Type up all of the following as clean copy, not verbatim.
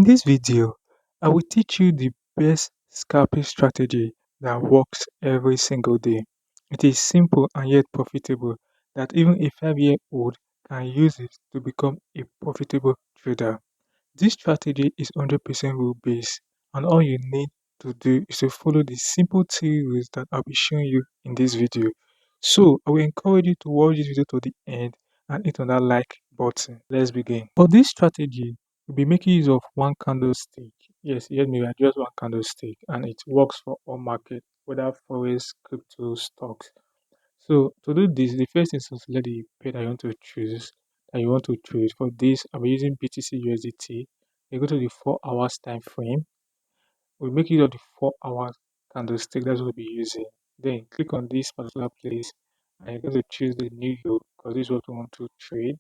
this video, I will teach you the best scalping strategy that works every single day. It is simple and yet profitable that even a 5-year-old can use it to become a profitable trader. This strategy is 100% rule based, and all you need to do is to follow the simple 3 rules that I'll be showing you in this video. So, I will encourage you to watch this video to the end and hit on that like button. Let's begin. For this strategy, we'll be making use of one candlestick. Yes, you heard me right, just one candlestick, and it works for all market, whether forex, crypto, stocks. So to do this, the first thing is to select the pair that you want to choose, that you want to trade. For this, I'll be using BTC USDT. You go to the 4 hours time frame. We'll make use of the 4 hours candlestick, that's what we'll be using. Then click on this particular place and you're going to choose the New York because this is what we want to trade.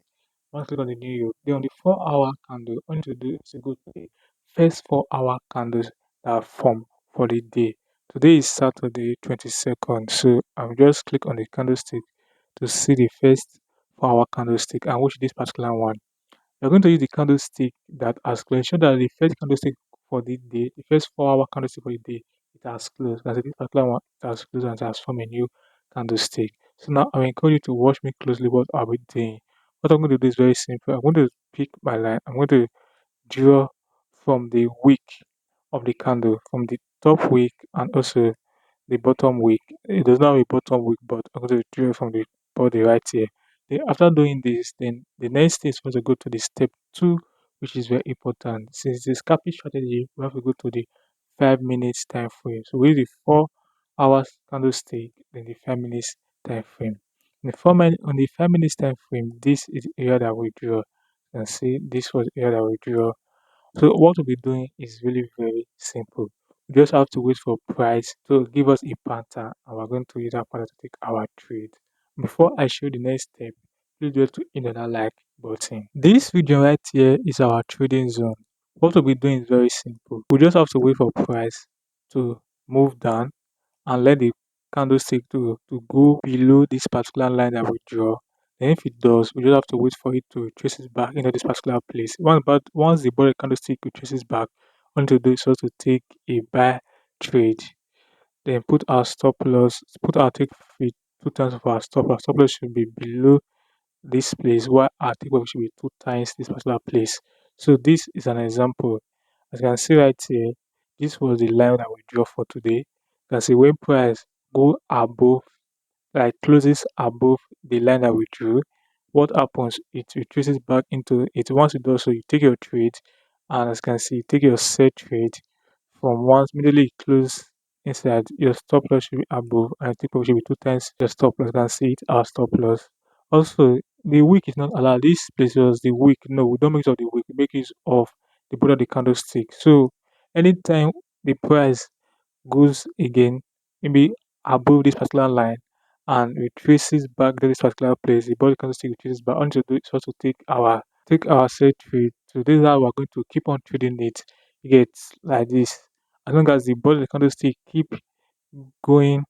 Once click on the New York, then on the 4 hour candle, all you need to do is to go to the first 4 hour candles that form for the day. Today is Saturday 22nd, so I'll just click on the candlestick to see the first 4 hour candlestick and which this particular one. You're going to use the candlestick that has closed. Ensure that the first candlestick for the day, the first 4 hour candlestick for the day, it has closed. That's this particular one, it has closed and it has formed a new candlestick. So now I encourage you to watch me closely what I'll be doing. What I'm going to do is very simple. I'm going to pick my line. I'm going to draw from the wick of the candle, from the top wick and also the bottom wick. It does not have a bottom wick, but I'm going to draw from the body right here. Then after doing this, then the next thing is for us to go to the step 2, which is very important. Since the scalping strategy, we have to go to the 5 minutes time frame. So we use the 4 hours candlestick, then the 5 minutes time frame. On the 5 minutes time frame, this is the area that we draw. You can see this was the area that we draw. So what we'll be doing is really very simple. We just have to wait for price to give us a pattern and we're going to use that pattern to take our trade. Before I show the next step, please just to hit that like button. This video right here is our trading zone. What we'll be doing is very simple. We just have to wait for price to move down and let the candlestick to go below this particular line that we draw. Then if it does, we just have to wait for it to trace it back into this particular place. Once the body candlestick traces back, what we need to do is also to take a buy trade. Then put our stop loss, put our take profit 2 times of our stop. Our stop loss should be below this place, while our take profit should be 2 times this particular place. So this is an example. As you can see right here, this was the line that we draw for today. You can see when price go above, like closes above the line that we drew, what happens? It retraces back into it. Once it does so, you take your trade, and as you can see, you take your set trade from once immediately you close inside, your stop loss should be above, and take profit should be 2 times your stop loss. You can see it, our stop loss. Also, the wick is not allowed. This place was the wick. No, we don't make use of the wick. We make use of the body of the candlestick. So anytime the price goes again, maybe above this particular line and retraces back to this particular place, the body candlestick retraces back. Onto do is also take our set trade. So this is how we're going to keep on trading it. You get like this. As long as the body of the candlestick keep going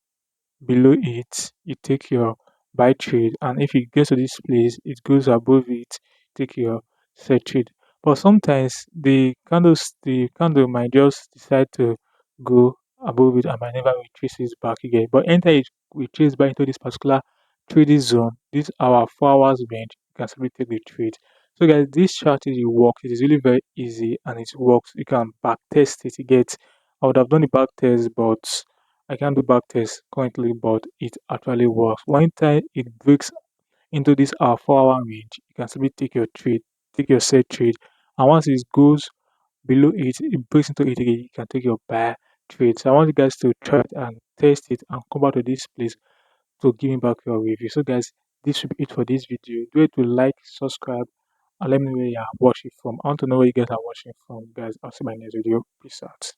below it, you take your buy trade, and if it gets to this place, it goes above it, take your sell trade. But sometimes the candle might just decide to go above it and might never retrace it back again. But enter it retrace back into this particular trading zone, this our 4 hours range, you can simply take the trade. So guys, this strategy works. It is really very easy and it works. You can back test it. You get I would have done the back test, but I can't do back test currently, but it actually works. One time it breaks into this 4 hour range, you can simply take your trade, take your set trade, and once it goes below it, it breaks into it again, you can take your buy trade. So I want you guys to try it and test it and come back to this place to give me back your review. So guys, this should be it for this video. Do it to like, subscribe, and let me know where you are watching from. I want to know where you guys are watching from, guys. I'll see you in my next video. Peace out.